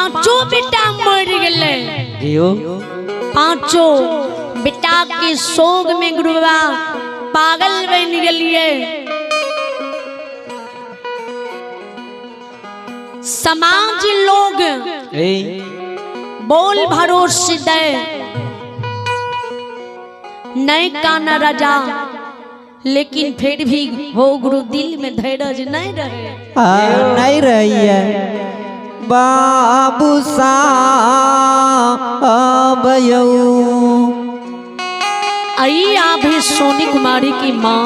पांचों बेटा मर गए। पांचों बेटा के सोग में गुरु बाबा पागल बन गए। समाज लोग बोल भरोसे दे नहीं काना राजा, लेकिन फिर भी हो गुरु दिल में धैर्य नहीं रहे। नहीं रही है बाबू साहब। आई आभे सोनी कुमारी की माँ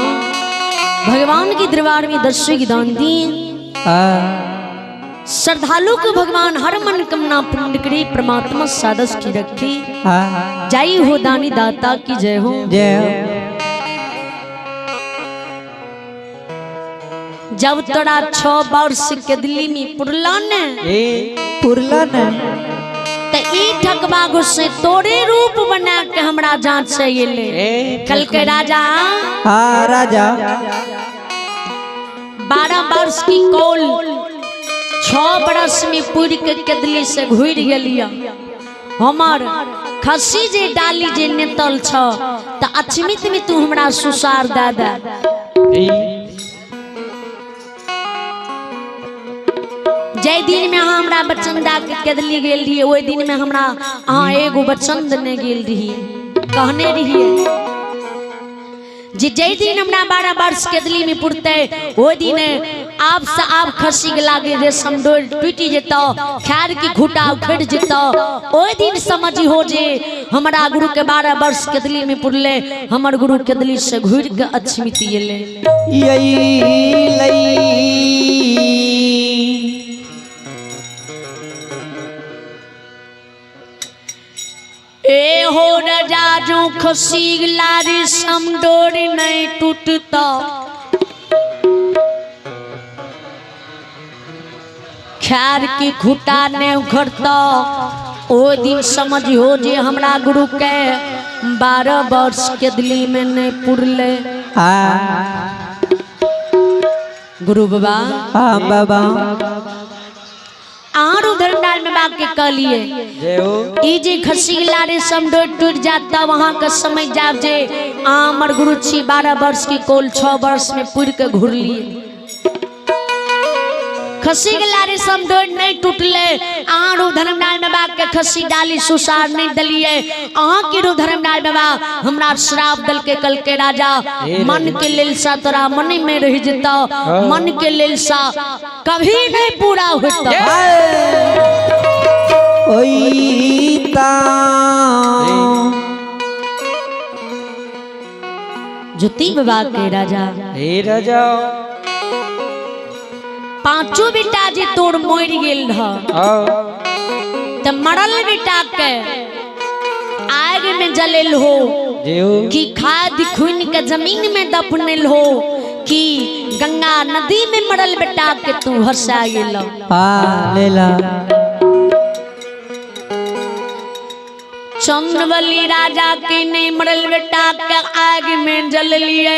भगवान के दरबार में दर्शन की दान दी। श्रद्धालु को भगवान हर मन कामना पूर्ण करे, परमात्मा सादस की रखी। जय हो दानी दाता की जय हो। जब तोरा 6 वर्ष के दिल्ली में पुरलन तो ई ठकबा गुस्से तोरे रूप बना के हमरा जांच से ये ले कल के राजा। राजा 12 वर्ष की कौल 6 बरस में पूरी के दिल्ली से घुर गलिया। हमार खसी जे डाली जे नेतल छ त अचमित में तू हमरा सुसार दादा। जय दिन में हमरा बच्चन दा के केदली गेल रही, ओई दिन में हमरा अहाँ एगो बच्चन देने गेल रही, कहने रहिए जी जय दिन हमरा 12 वर्ष केदली में पुरते ओई दिन आप से आप खसी के लागे रेशम डोर टूटी जेतो, खैर की घुटा उखड़ जेतो। ओई दिन समझ हो जे हमरा गुरु के 12 वर्ष केदली में पुरले, हमर गुरु केदली से घुर के अछमित येले। ए हो राजा जो खसी लारी समडोरी नहीं टूटता, खैर की घुटा ने उखड़ता। ओ दिन समझ हो जे हमरा गुरु के 12 वर्ष के दिल्ली में नहीं पुरले। गुरु बाबा बाबा आरू धर्मडाल में बाग के कहलिए ई जे खसी लारे समडोर टूट जाता वहां का समय जाब जे आमर गुरु छी 12 वर्ष की कोल 6 वर्ष में पुर के घुर लिए। खसी के लारे समडोर नहीं टूटले, आरू धर्मडाल में बाग के खसी डाली सुसार नहीं दलिए। अहाँ के रू धर्मडाल में बा हमरा श्राप दल के कल के राजा। मन के लेलसा तोरा मन में रह जता, मन के लेलसा कभी नहीं पूरा होता। ज्योति बाबा के राजा हे राजा पांचों बेटा जे तोड़ मोर गेल रह त मरल बेटा के आग में जलेल हो कि खाद खून के जमीन में दफनेल हो कि गंगा नदी में मरल बेटा के तू हंसा गेल। लेला चंद्रवली राजा के नहीं मरल बेटा के आग में जल लिए,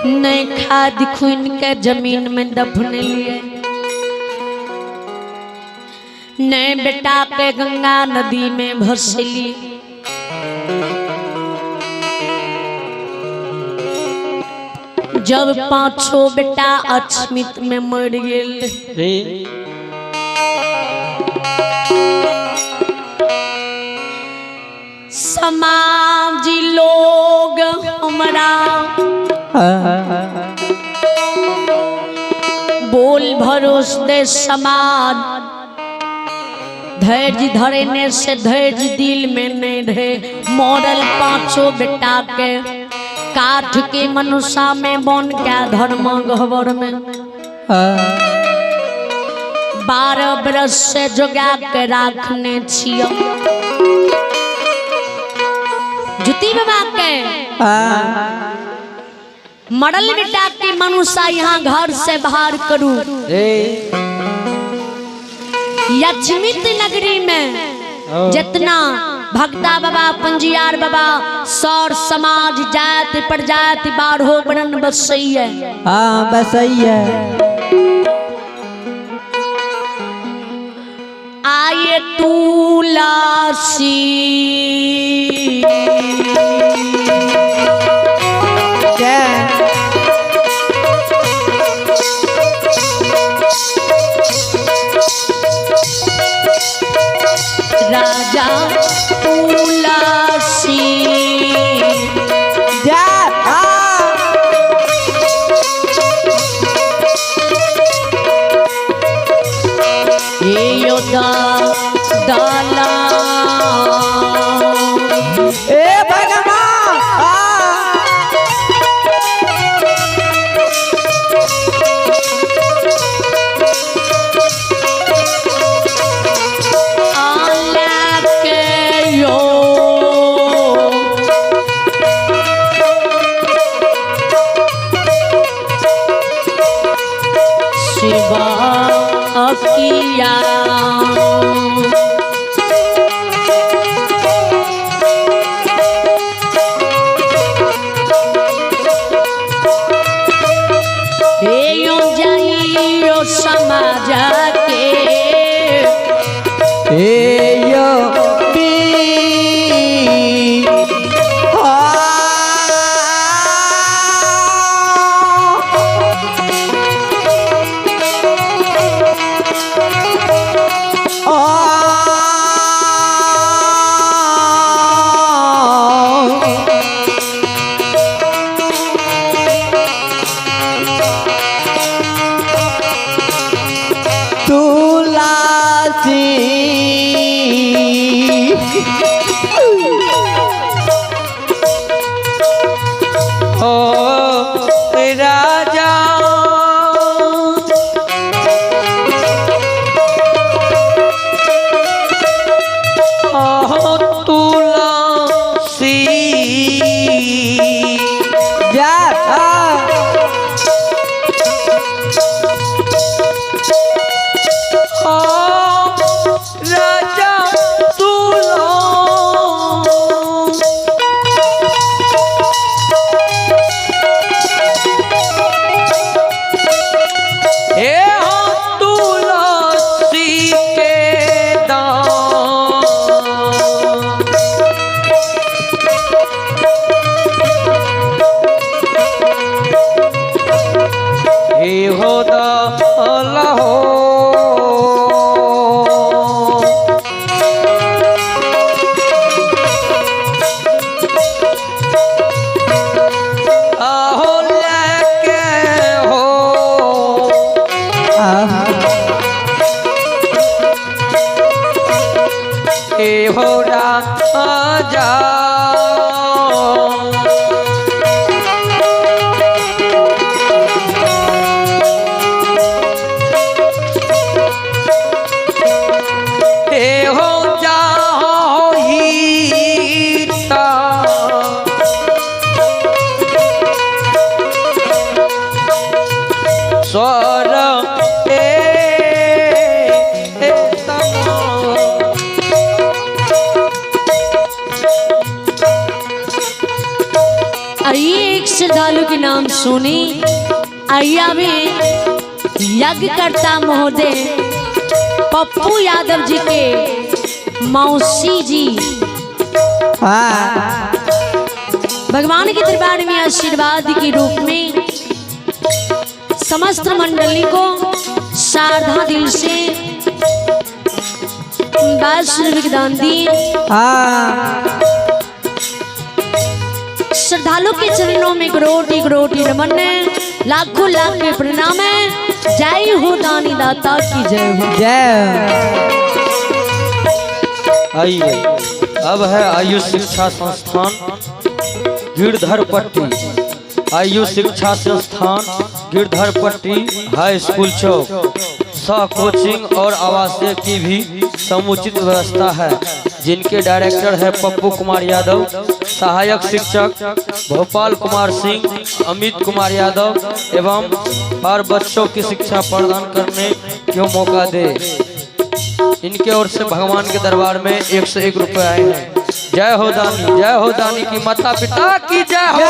नहीं खाद खून के जमीन में दफन लिए, नहीं बेटा के गंगा नदी में भसली। जब पांचों बेटा अछमित में मर गेल, समाज लोग हमरा बोल भरोसे समाज धैर्य धरने से धैर्य दिल में नहीं रहे। मॉडल पांचों बेटा के काठ के मनुष्य में बन क्या धर्म गहवर में 12 बरस से जोगा के राखने छियो। ज्योति बाबा के मरल बेटा के मनुष्य यहाँ घर से बाहर करू। यजमित नगरी में जितना भक्ता बाबा पंजियार बाबा सौर समाज जाति प्रजाति 12 बरन बसई है। बसई है तुलसी जय राजा तुलसी ये योदा दाला ए भगवान आला के यो शिवा अकिया यो जाइयो समाज के यो बी राजा तुलसी जा राजा हो दलहो आहो लेके हो ए हो राजा स्वर आइए एक श्रद्धालु के नाम सुनी। आइया में यज्ञकर्ता महोदय पप्पू यादव जी के मौसी जी भगवान के दरबार में आशीर्वाद के रूप में समस्त मंडली को श्रद्धा दिल से 22 रुपये दान दी। श्रद्धालु के चरणों में करोटी नमन लाखों लाख के प्रणाम है। जय हो दानी दाता की जय हो। आइए अब है आयुष शिक्षा संस्थान गिरधरपट्टी। आयुष शिक्षा संस्थान गिरधरपट्टी हाई स्कूल चौक सह कोचिंग और आवासीय की भी समुचित व्यवस्था है, जिनके डायरेक्टर है पप्पू कुमार यादव, सहायक शिक्षक भोपाल कुमार सिंह, अमित कुमार यादव एवं हर बच्चों की शिक्षा प्रदान करने को मौका दे। इनके ओर से भगवान के दरबार में 101 रुपये आए हैं। जय हो दानी की माता पिता की जय हो।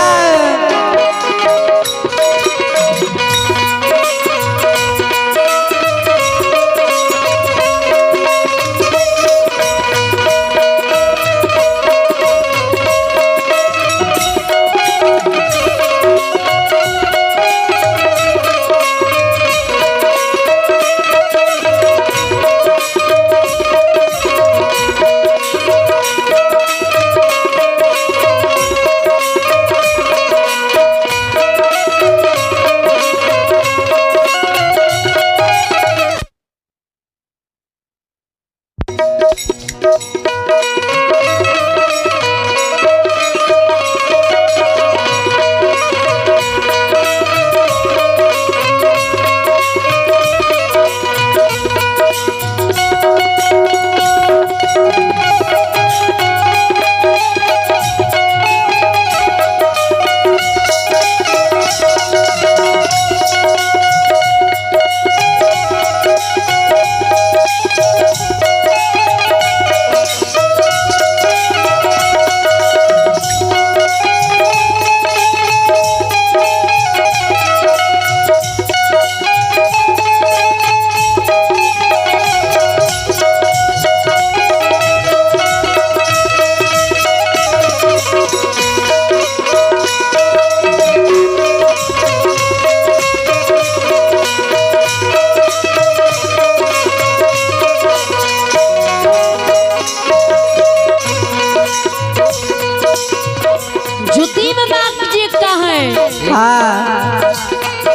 हाँ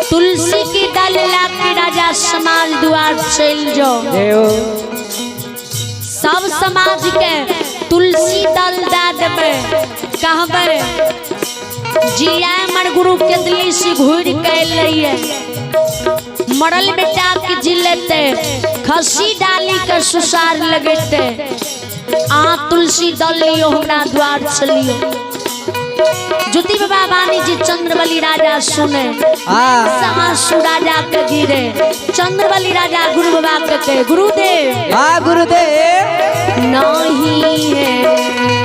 तुलसी की डाल लाके राजा समाज द्वार चल जाओ। सब समाज के तुलसी दल दे देवे कहबे जिया मर गुरु के दिल्ली से घूर के लिए मरल बेटा के जिलेते खसी डाली के सुसार लगेते आ तुलसी दल लियो हमरा द्वार चलियो। ज्योति बाबा वाणी जी चंद्रबली राजा सुने समासु राजा के गिरे चंद्रबली राजा गुरु बाबा के कहे गुरुदेव हाँ गुरुदेव नहीं है नहीं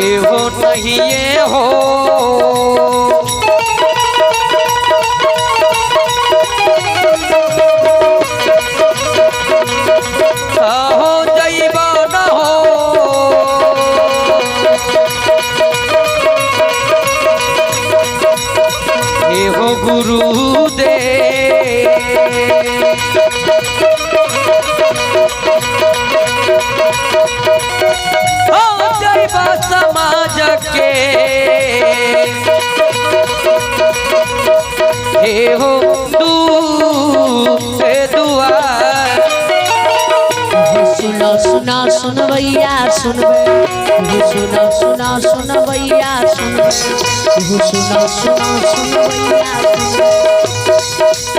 ये हो जइबा न हो गुरुदेव समाज के हे हो तू दुआ सुना सुना सुन भैया सुनबे सुना सुना सुन भैया सुनबे सुना सुना सुन भैया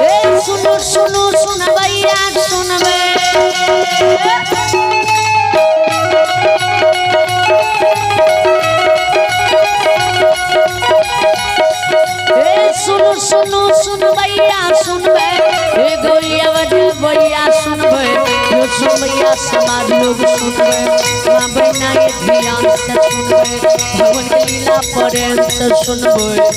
ए सुनो सुनो सुन भैया सुनबे सुनो सुनो सुन भैया सुनबे ए गोरिया भैया सुनबे यो सुन भैया समाज लोग सुनबे मां बहना ये ध्यान से सुनबे भगवान के लीला प्रेम से सुनबे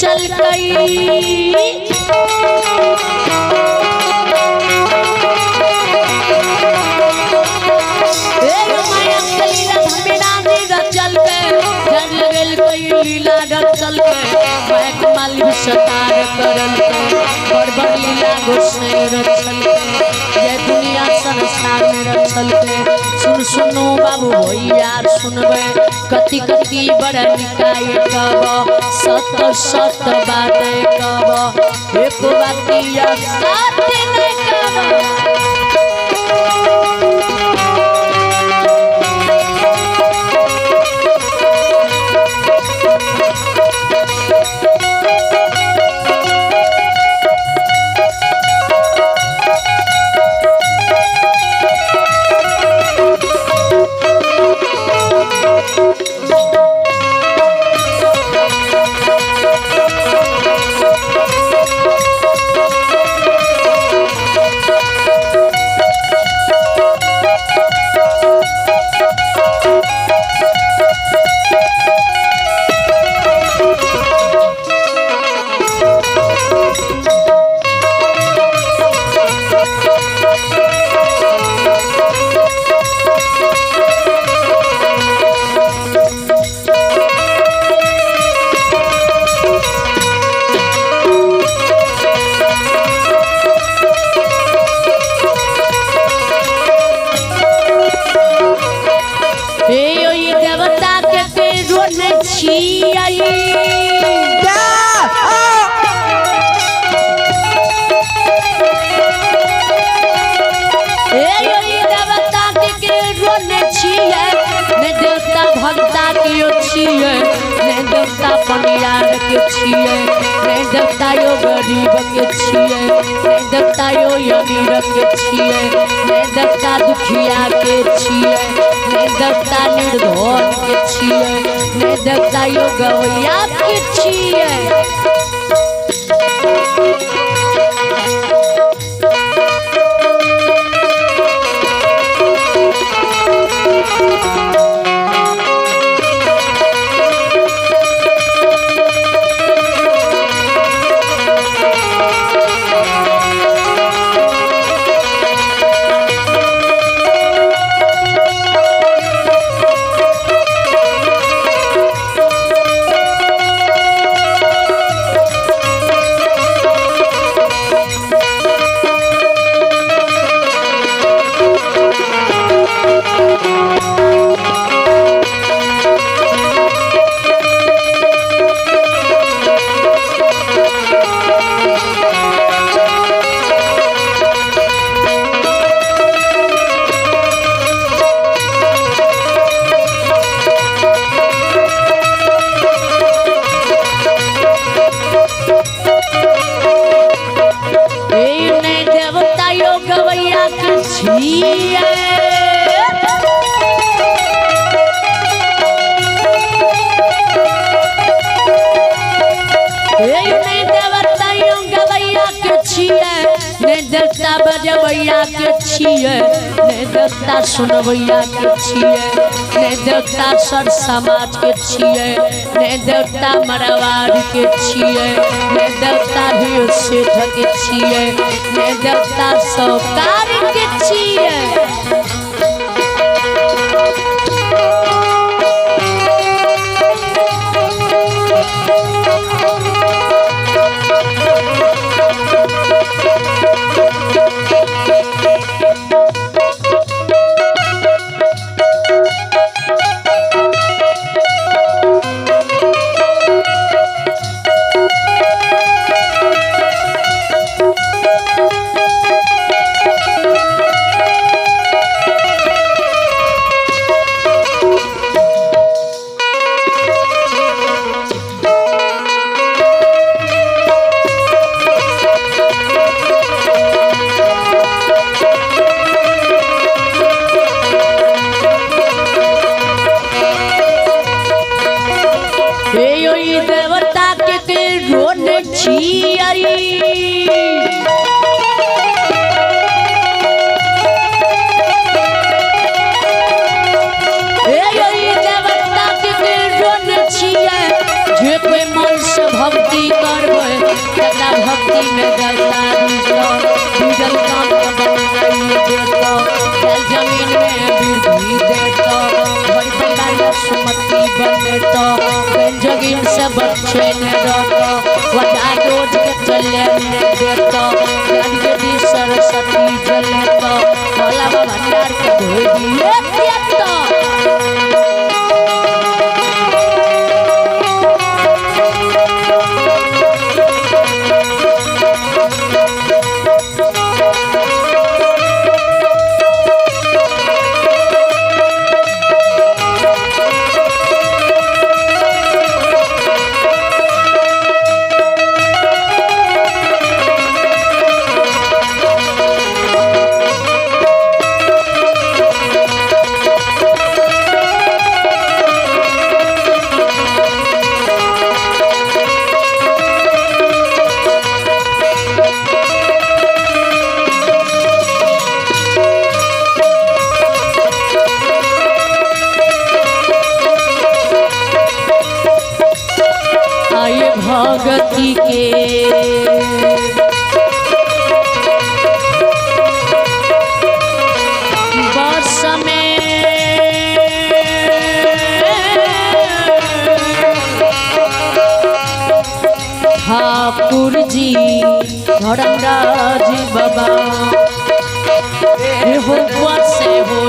रचल कई लीला रचल सतार करल बड़ बड़ लीला गोसाई रचल ये दुनिया संसार में रचल सुन सुनो बाबू भैया सुनबे कति कति बड़ निकाय कब सत सत बात कब एक बातिया साथ न कब पनियार के छिए ने देवता यो गरीब के छिए ने देवता यो अमीर के छिए ने देवता दुखिया के छिए ने देवता निर्धन के छिए ने देवता यो गवैया के छिए देवता बजबैया के छिए ने देवता सुनबैया के छिए ने देवता सर समाज के छिए ने देवता मरवाड़ के छिए ने देवता भी सेठ के छिए ने देवता सौकार के छिए में जलता डीजल काम बनाइए देता जल जमीन में वृद्धि देता बड़ी परिवार में सुमति बने तो गंजगी से बच्चे ने रोको वटा रोज के चले ने देता गंजगी सरस्वती जले तो भोला भंडार के धोई दिए देता भगती के वर्ष में ठाकुर जी धर्मराज बाबा हो से हो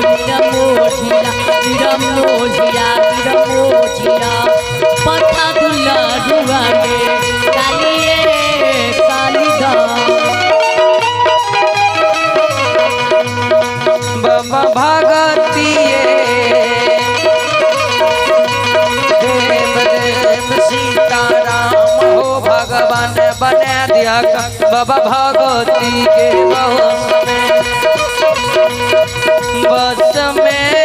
निरमोझिया पता दुला दुआरे कालिए कालिदा बाबा भगतिए देव देव सीताराम हो भगवान बना दिया बाबा भगती के बस में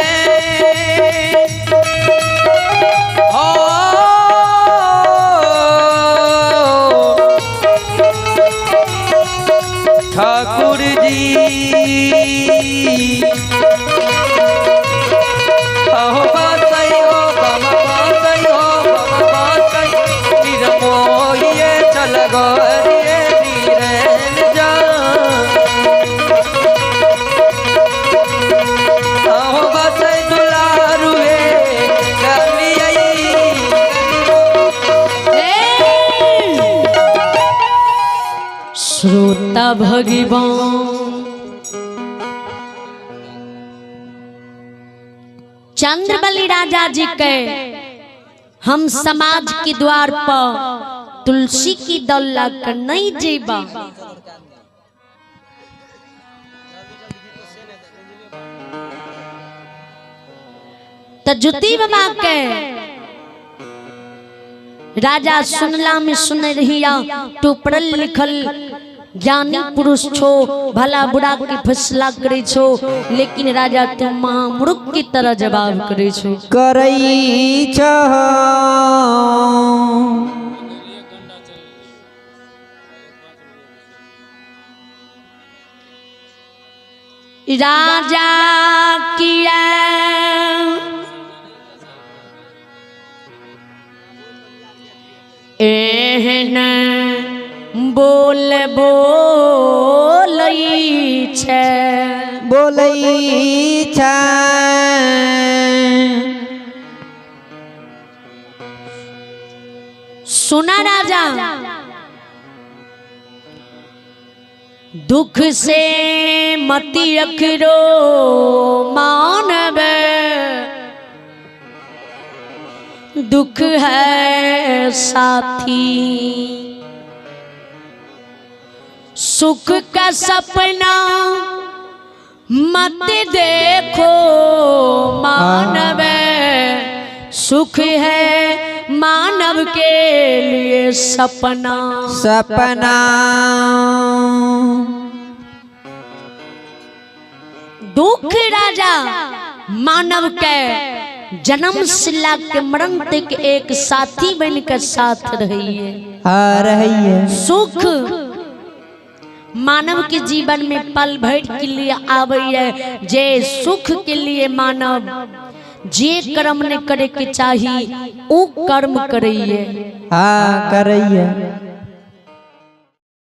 ठाकुर जी हो बासई हो बाबा बासई हो बाबा बासई निरमोहिए चल गोरिए नीरन जा हो बासई दुलारुए गलियई श्रोता भगवान चंद्रबली राजा जी के हम समाज के द्वार पर तुलसी की दौला कर नहीं जीवा तो जुती बाबा के राजा सुनला में सुन रहिया तो पढ़ल लिखल ज्ञानी पुरुष छो भला बुरा के फैसला करे छो लेकिन राजा तुम महामूर्ख की तरह जवाब करे छो करई छ राजा किया एहन बोल बोलई छे बोलई छ सुना राजा दुख से मति रखरो मानव दुख है साथी सुख का सपना मत देखो मानव सुख है मानव के लिए सपना सपना दुख राजा मानव के जन्म से लेकर मरण तक एक साथी बनकर साथ रही है आ रही है सुख मानव के जीवन में पल भर के लिए आवे है जे सुख के लिए मानव जे कर्म ने करे के चाहिए वो कर्म करइए हाँ करइए